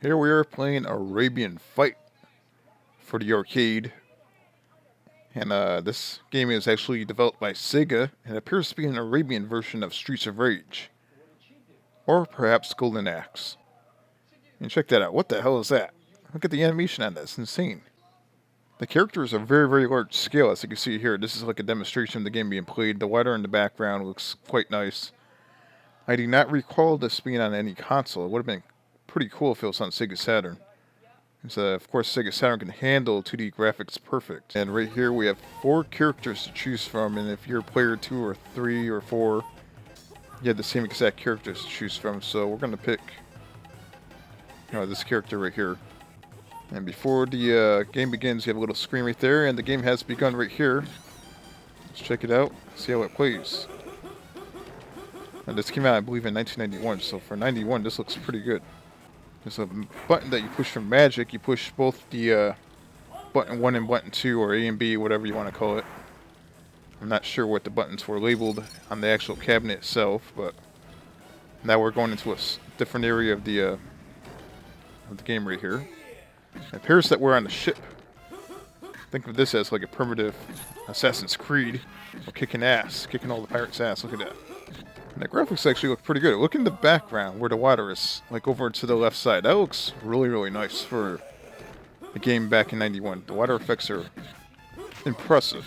Here we are playing Arabian Fight for the arcade. And this game is actually developed by Sega and appears to be an Arabian version of Streets of Rage. Or perhaps Golden Axe. And check that out. What the hell is that? Look at the animation on that. It's insane. The characters are very, very large scale, as you can see here. This is like a demonstration of the game being played. The water in the background looks quite nice. I do not recall this being on any console. It would have been pretty cool if it was on Sega Saturn. Of course, Sega Saturn can handle 2D graphics perfect. And right here we have 4 characters to choose from, and if you're player 2 or 3 or 4, you have the same exact characters to choose from. So we're going to pick this character right here. And before the game begins, you have a little screen right there, and the game has begun right here. Let's check it out, see how it plays. And this came out, I believe, in 1991, so for 91, this looks pretty good. There's a button that you push for magic. You push both the button 1 and button 2, or A and B, whatever you want to call it. I'm not sure what the buttons were labeled on the actual cabinet itself, but now we're going into a different area of the game right here. It appears that we're on a ship. Think of this as like a primitive Assassin's Creed. We're kicking ass, kicking all the pirates' ass. Look at that. And the graphics actually look pretty good. Look in the background where the water is, like over to the left side. That looks really, really nice for the game back in 91. The water effects are impressive.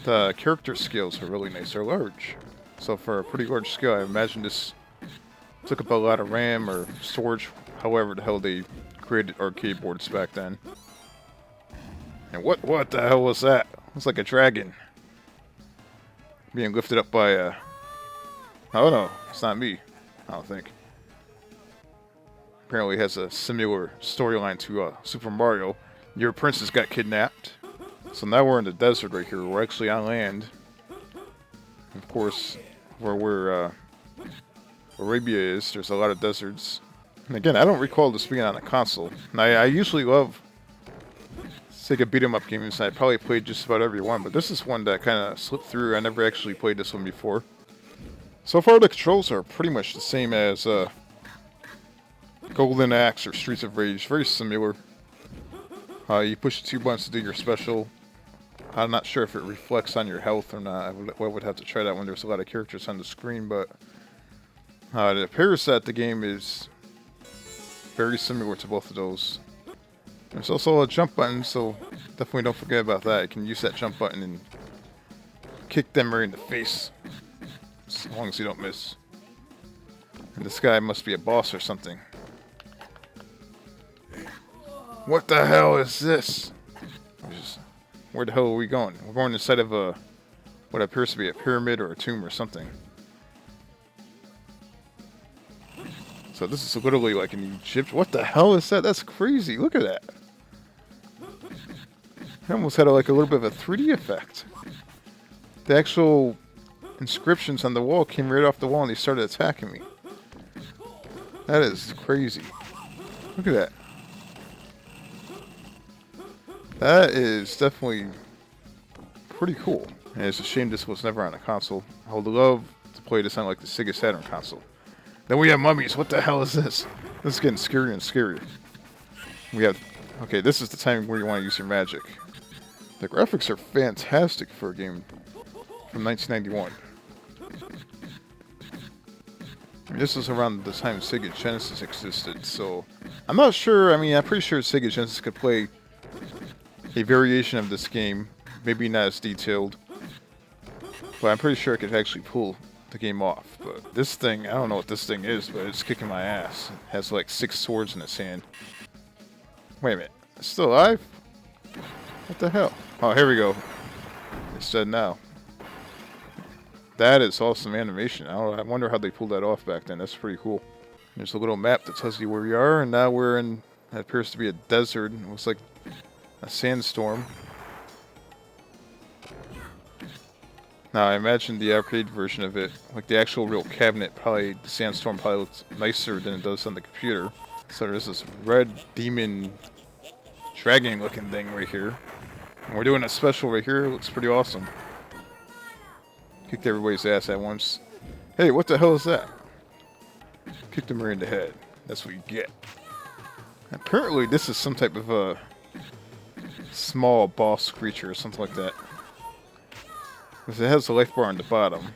The character scales are really nice. They're large. So for a pretty large scale, I imagine this took up a lot of RAM or storage, however the hell they created arcade boards back then. And what the hell was that? It was like a dragon being lifted up by a... Oh no, it's not me, I don't think. Apparently it has a similar storyline to Super Mario. Your princess got kidnapped. So now we're in the desert right here. We're actually on land. Of course, where Arabia is, there's a lot of deserts. And again, I don't recall this being on a console. And I usually love Sega beat-em-up games. I probably played just about every one, but this is one that kind of slipped through. I never actually played this one before. So far, the controls are pretty much the same as Golden Axe or Streets of Rage. Very similar. You push the 2 buttons to do your special. I'm not sure if it reflects on your health or not. I would have to try that when there's a lot of characters on the screen, but it appears that the game is very similar to both of those. There's also a jump button, so definitely don't forget about that. You can use that jump button and kick them right in the face, as long as you don't miss. And this guy must be a boss or something. What the hell is this? Where the hell are we going? We're going inside of what appears to be a pyramid or a tomb or something. So this is literally like an Egyptian. What the hell is that? That's crazy. Look at that. It almost had like a little bit of a 3D effect. The actual inscriptions on the wall came right off the wall and they started attacking me. That is crazy. Look at that. That is definitely pretty cool. And it's a shame this was never on a console. I would love to play this on like the Sega Saturn console. Then we have mummies. What the hell is this? This is getting scarier and scarier. We have... Okay, this is the time where you want to use your magic. The graphics are fantastic for a game from 1991. And this was around the time Sega Genesis existed, so... I'm not sure, I'm pretty sure Sega Genesis could play a variation of this game. Maybe not as detailed. But I'm pretty sure it could actually pull the game off. But this thing, I don't know what this thing is, but it's kicking my ass. It has like 6 swords in its hand. Wait a minute. It's still alive? What the hell? Oh, here we go. It's dead now. That is awesome animation. I wonder how they pulled that off back then. That's pretty cool. There's a little map that tells you where we are, and now we're in, that appears to be a desert. It looks like a sandstorm. Now, I imagine the arcade version of it, like the actual real cabinet, the sandstorm probably looks nicer than it does on the computer. So there's this red demon dragon looking thing right here. And we're doing a special right here. It looks pretty awesome. Kicked everybody's ass at once. Hey, what the hell is that? Kicked him right in the head. That's what you get. Apparently, this is some type of a small boss creature or something like that. Because it has a life bar on the bottom.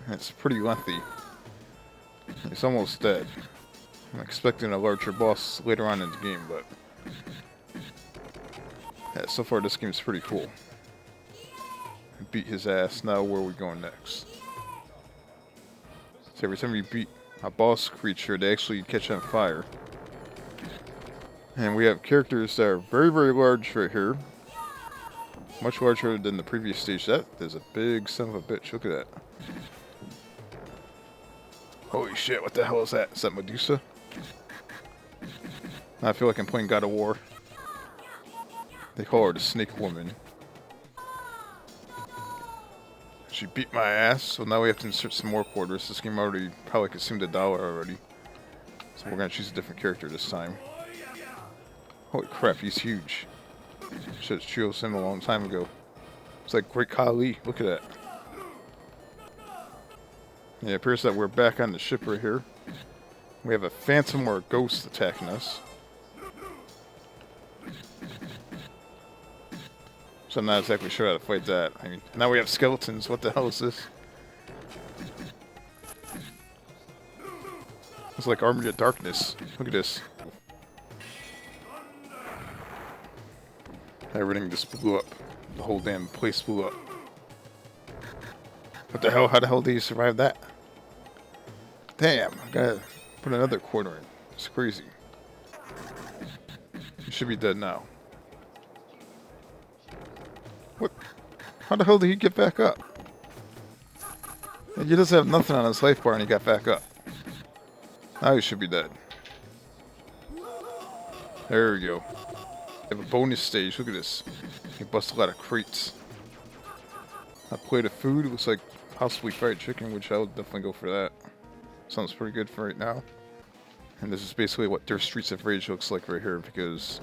And it's pretty lengthy. It's almost dead. I'm expecting a larger boss later on in the game, but yeah, so far this game's pretty cool. I beat his ass. Now where are we going next? So every time you beat a boss creature, they actually catch on fire. And we have characters that are very, very large right here. Much larger than the previous stage. That is a big son of a bitch. Look at that. Holy shit, what the hell is that? Is that Medusa? I feel like I'm playing God of War. They call her the Snake Woman. She beat my ass, so now we have to insert some more quarters. This game already probably consumed $1 already. So we're going to choose a different character this time. Holy crap, he's huge. Should have chose him a long time ago. It's like Great Khali. Look at that. Yeah, it appears that we're back on the ship right here. We have a phantom or a ghost attacking us. So I'm not exactly sure how to fight that. I mean, now we have skeletons. What the hell is this? It's like Army of Darkness. Look at this. Everything just blew up. The whole damn place blew up. What the hell? How the hell did you survive that? Damn, I gotta put another quarter in. It's crazy. You should be dead now. What? How the hell did he get back up? He doesn't have nothing on his life bar and he got back up. Now he should be dead. There we go. We have a bonus stage. Look at this. He busts a lot of crates. A plate of food. Looks like possibly fried chicken, which I would definitely go for that. Sounds pretty good for right now. And this is basically what their Streets of Rage looks like right here, because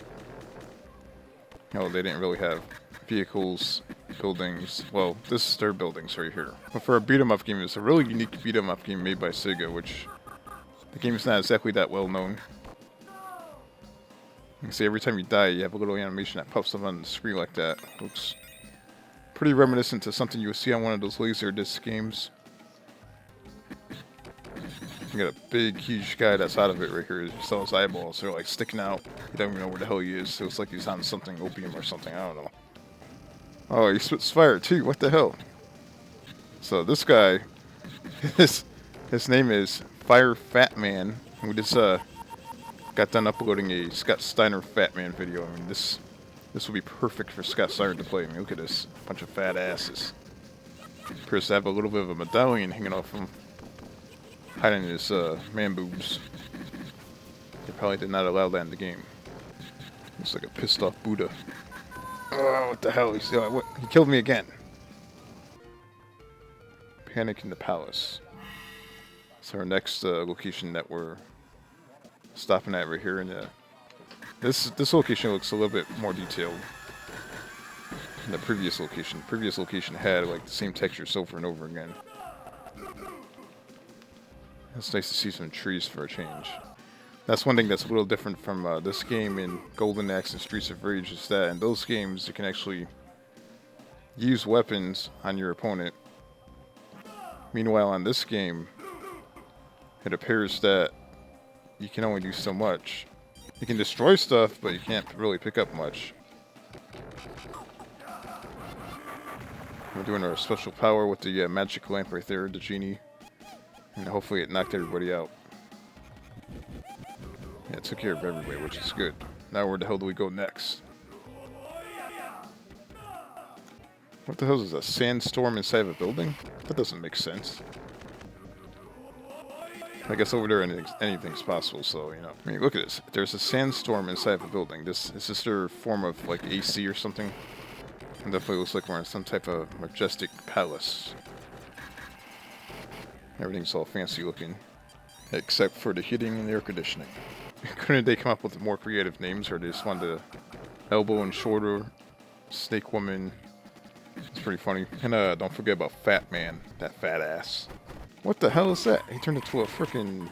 you know, they didn't really have vehicles, buildings. Well, this is their buildings right here. But for a beat-em-up game, it's a really unique beat-em-up game made by Sega, which the game is not exactly that well known. You can see every time you die, you have a little animation that pops up on the screen like that. Looks pretty reminiscent to something you would see on one of those Laserdisc games. You got a big, huge guy that's out of it right here. You saw his eyeballs. They're like sticking out. You don't even know where the hell he is. So it's like he's on something, opium or something. I don't know. Oh, he spits fire too. What the hell? So this guy, his name is Fire Fat Man. We just got done uploading a Scott Steiner Fat Man video. I mean, this would be perfect for Scott Steiner to play. I mean, look at this. Bunch of fat asses. Appears to have a little bit of a medallion hanging off him. Hiding his man boobs. They probably did not allow that in the game. Looks like a pissed off Buddha. Oh, what the hell? He killed me again. Panic in the Palace. So our next location that we're stopping at right here, and this location looks a little bit more detailed than the previous location. The previous location had like the same textures over and over again. It's nice to see some trees for a change. That's one thing that's a little different from this game in Golden Axe and Streets of Rage, is that in those games you can actually use weapons on your opponent. Meanwhile, on this game, it appears that you can only do so much. You can destroy stuff, but you can't really pick up much. We're doing our special power with the magic lamp right there, the genie. And hopefully it knocked everybody out. Yeah, it took care of everybody, which is good. Now where the hell do we go next? What the hell is this? A sandstorm inside of a building? That doesn't make sense. I guess over there anything's possible, so, you know. I mean, look at this. There's a sandstorm inside of a building. Is this their form of, like, AC or something? It definitely looks like we're in some type of majestic palace. Everything's all fancy looking, except for the heating and air conditioning. Couldn't they come up with more creative names, or they just wanted to elbow and shoulder, Snake Woman? It's pretty funny. And don't forget about Fat Man, that fat ass. What the hell is that? He turned into a freaking,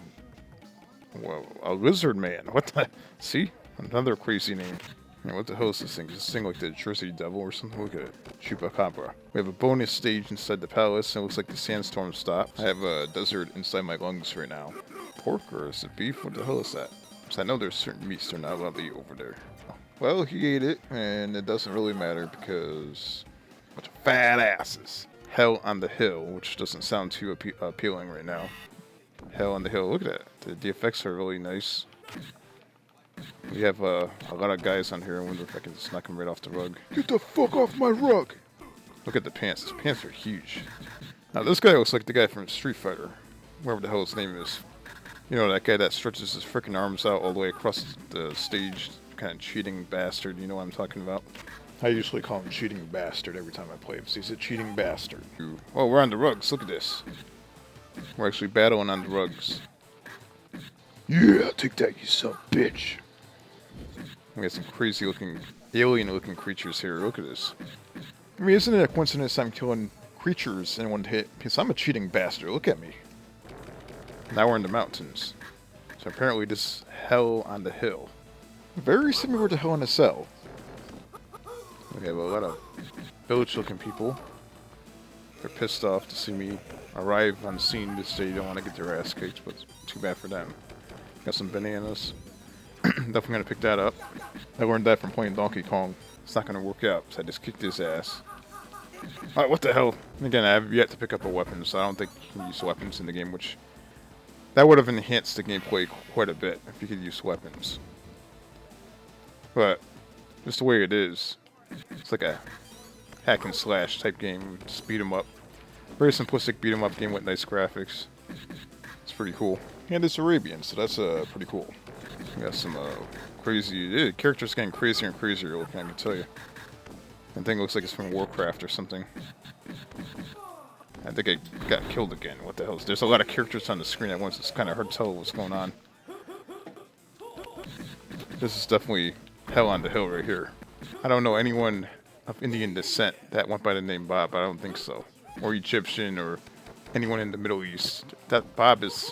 well, a lizard man. What the? See? Another crazy name. Man, what the hell is this thing? Is this thing like the Jersey Devil or something? Look at it. Chupacabra. We have a bonus stage inside the palace, and it looks like the sandstorm stopped. I have a desert inside my lungs right now. Pork or is it beef? What the hell is that? Because I know there's certain meats they're not allowed to eat over there. Well, he ate it, and it doesn't really matter because... bunch of fat asses. Hell on the Hill, which doesn't sound too appealing right now. Hell on the Hill. Look at that. The effects are really nice. We have a lot of guys on here. I wonder if I can just knock them right off the rug. Get the fuck off my rug! Look at the pants. His pants are huge. Now this guy looks like the guy from Street Fighter. Whatever the hell his name is. You know, that guy that stretches his freaking arms out all the way across the stage. Kind of cheating bastard. You know what I'm talking about? I usually call him cheating bastard every time I play him. So he's a cheating bastard. Oh, we're on the rugs. Look at this. We're actually battling on the rugs. Yeah, take that, you son of a bitch. We got some crazy looking, alien looking creatures here. Look at this. I mean, isn't it a coincidence I'm killing creatures in one hit? Because I'm a cheating bastard. Look at me. Now we're in the mountains. So apparently this is Hell on the Hill. Very similar to Hell in a Cell. We have a lot of village looking people. They're pissed off to see me arrive on scene to say they don't want to get their ass kicked, but too bad for them. Got some bananas. Definitely gonna pick that up. I learned that from playing Donkey Kong. It's not gonna work out, so I just kicked his ass. Alright, what the hell? Again, I have yet to pick up a weapon, so I don't think you can use weapons in the game, which... that would have enhanced the gameplay quite a bit, if you could use weapons. But, just the way it is, it's like a hack and slash type game. Just beat 'em up. Very simplistic beat 'em up game with nice graphics. It's pretty cool. And it's Arabian, so that's pretty cool. We got some crazy... characters getting crazier and crazier looking, I can tell you. That thing looks like it's from Warcraft or something. I think I got killed again. What the hell? There's a lot of characters on the screen at once. It's kind of hard to tell what's going on. This is definitely Hell on the Hill right here. I don't know anyone of Indian descent that went by the name Bob. I don't think so. Or Egyptian or anyone in the Middle East. That Bob is...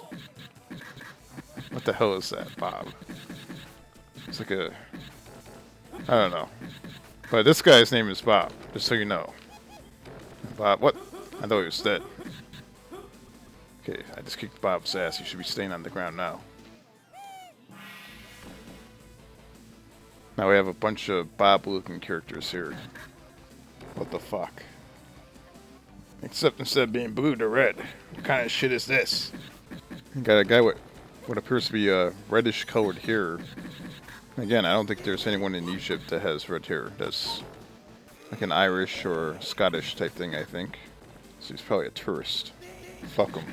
what the hell is that, Bob? It's like a... I don't know. But this guy's name is Bob, just so you know. Bob, what? I thought he was dead. Okay, I just kicked Bob's ass. He should be staying on the ground now. Now we have a bunch of Bob-looking characters here. What the fuck? Except instead of being blue, they're red. What kind of shit is this? You got a guy with what appears to be a reddish colored hair. Again, I don't think there's anyone in Egypt that has red hair. That's like an Irish or Scottish type thing, I think. So he's probably a tourist. Fuck him.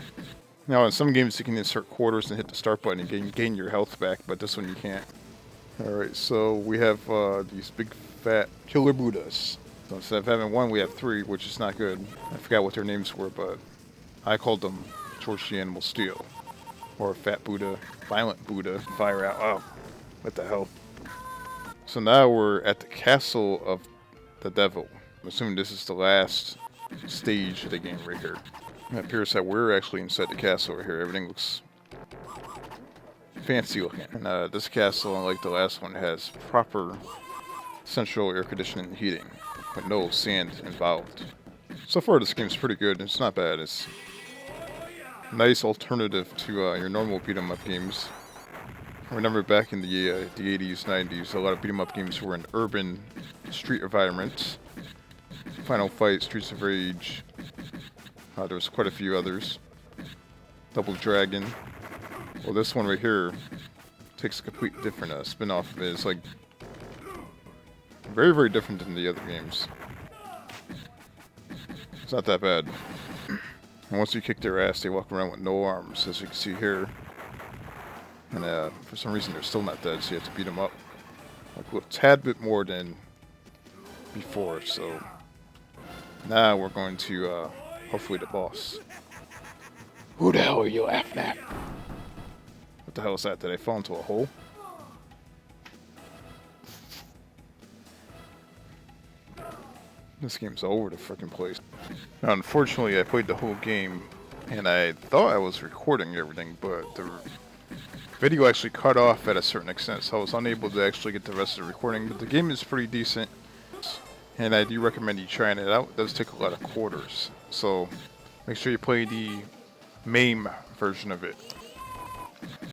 Now, in some games you can insert quarters and hit the start button and gain your health back, but this one you can't. Alright, so we have these big fat killer Buddhas. So instead of having one, we have three, which is not good. I forgot what their names were, but I called them George the Animal Steel. Or Fat Buddha, Violent Buddha, Fire Out. Oh, what the hell? So now we're at the Castle of the Devil. I'm assuming this is the last stage of the game right here. It appears that we're actually inside the castle right here. Everything looks fancy looking. And this castle, unlike the last one, has proper central air conditioning and heating, with no sand involved. So far this game's pretty good. It's not bad. It's a nice alternative to your normal beat-em up games. I remember back in the 80s, 90s, a lot of beat-em up games were in urban street environments. Final Fight, Streets of Rage. There's quite a few others. Double Dragon. Well, this one right here takes a complete different spin-off of it. It's like very, very different than the other games. It's not that bad. And once you kick their ass, they walk around with no arms, as you can see here. And for some reason, they're still not dead, so you have to beat them up like a tad bit more than before. So now we're going to hopefully the boss. Who the hell are you laughing at? What the hell is that? Did I fall into a hole? This game's all over the freaking place. Now, unfortunately, I played the whole game, and I thought I was recording everything, but the video actually cut off at a certain extent, so I was unable to actually get the rest of the recording. But the game is pretty decent, and I do recommend you trying it out. It does take a lot of quarters, so make sure you play the MAME version of it.